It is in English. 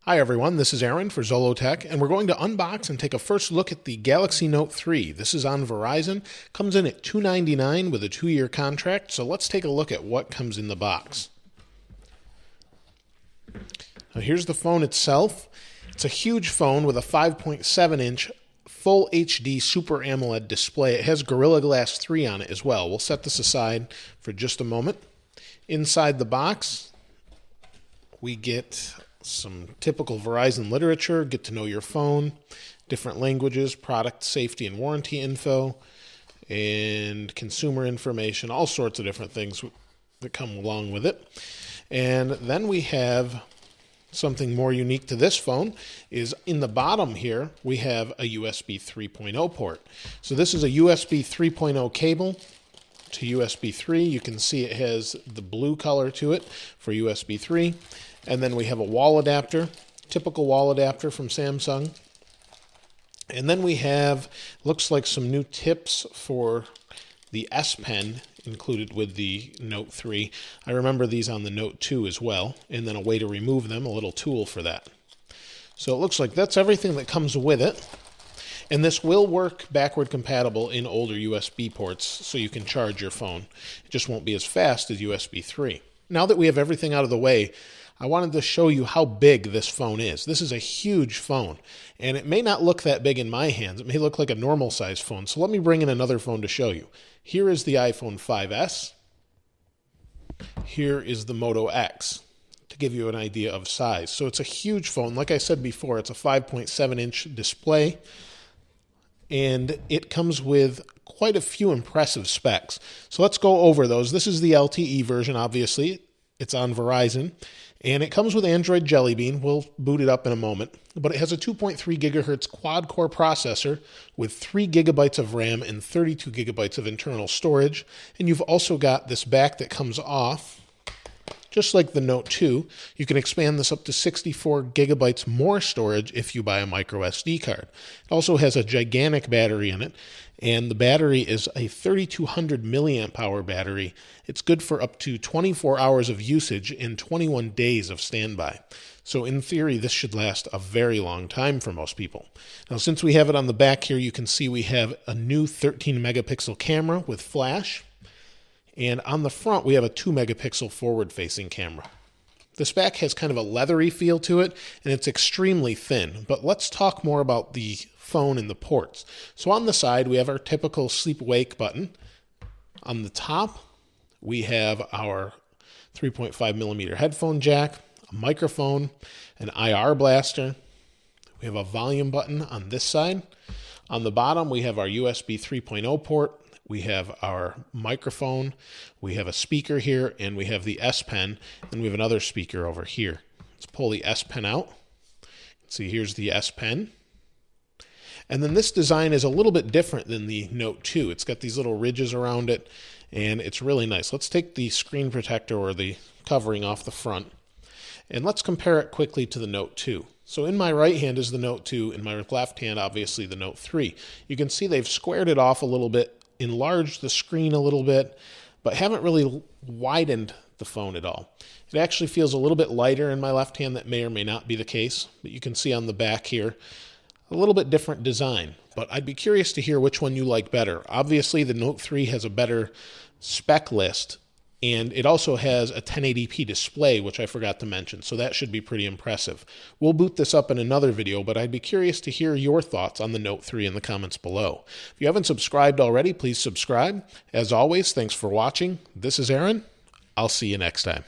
Hi everyone, this is Aaron for Zollotech, and we're going to unbox and take a first look at the Galaxy Note 3. This is on Verizon, comes in at $299 with a 2-year contract, so let's take a look at what comes in the box. Now here's the phone itself. It's a huge phone with a 5.7-inch Full HD Super AMOLED display. It has Gorilla Glass 3 on it as well. We'll set this aside for just a moment. Inside the box, we get some typical Verizon literature, get to know your phone, different languages, product safety and warranty info, and consumer information, all sorts of different things that come along with it. And then we have something more unique to this phone is in the bottom here, we have a USB 3.0 port. So this is a USB 3.0 cable to USB 3. You can see it has the blue color to it for USB 3. And then we have a wall adapter, typical wall adapter from Samsung. And then we have, looks like some new tips for the S Pen included with the Note 3. I remember these on the Note 2 as well. And then a way to remove them, a little tool for that. So it looks like that's everything that comes with it. And this will work backward compatible in older USB ports, so you can charge your phone. It just won't be as fast as USB 3. Now that we have everything out of the way, I wanted to show you how big this phone is. This is a huge phone, and it may not look that big in my hands. It may look like a normal size phone, so let me bring in another phone to show you. Here is the iPhone 5S. Here is the Moto X, to give you an idea of size. So it's a huge phone. Like I said before, it's a 5.7-inch display, and it comes with quite a few impressive specs. So let's go over those. This is the LTE version, obviously. It's on Verizon, and it comes with Android Jelly Bean. We'll boot it up in a moment, but it has a 2.3 gigahertz quad-core processor with 3 gigabytes of RAM and 32 gigabytes of internal storage, and you've also got this back that comes off, just like the Note 2. You can expand this up to 64 gigabytes more storage if you buy a micro SD card. It also has a gigantic battery in it, and the battery is a 3200 milliamp hour battery. It's good for up to 24 hours of usage and 21 days of standby. So in theory, this should last a very long time for most people. Now, since we have it on the back here, you can see we have a new 13 megapixel camera with flash. And on the front, we have a 2 megapixel forward-facing camera. This back has kind of a leathery feel to it, and it's extremely thin. But let's talk more about the phone and the ports. So on the side, we have our typical sleep-wake button. On the top, we have our 3.5 millimeter headphone jack, a microphone, an IR blaster. We have a volume button on this side. On the bottom, we have our USB 3.0 port. We have our microphone, we have a speaker here, and we have the S Pen, and we have another speaker over here. Let's pull the S Pen out. See, here's the S Pen. And then this design is a little bit different than the Note 2. It's got these little ridges around it, and it's really nice. Let's take the screen protector or the covering off the front, and let's compare it quickly to the Note 2. So in my right hand is the Note 2, in my left hand, obviously, the Note 3. You can see they've squared it off a little bit, enlarged the screen a little bit, but haven't really widened the phone at all. It actually feels a little bit lighter in my left hand. That may or may not be the case, but you can see on the back here, a little bit different design. But I'd be curious to hear which one you like better. Obviously, the Note 3 has a better spec list, and it also has a 1080p display, which I forgot to mention, so that should be pretty impressive. We'll boot this up in another video, but I'd be curious to hear your thoughts on the Note 3 in the comments below. If you haven't subscribed already, please subscribe. As always, thanks for watching. This is Aaron. I'll see you next time.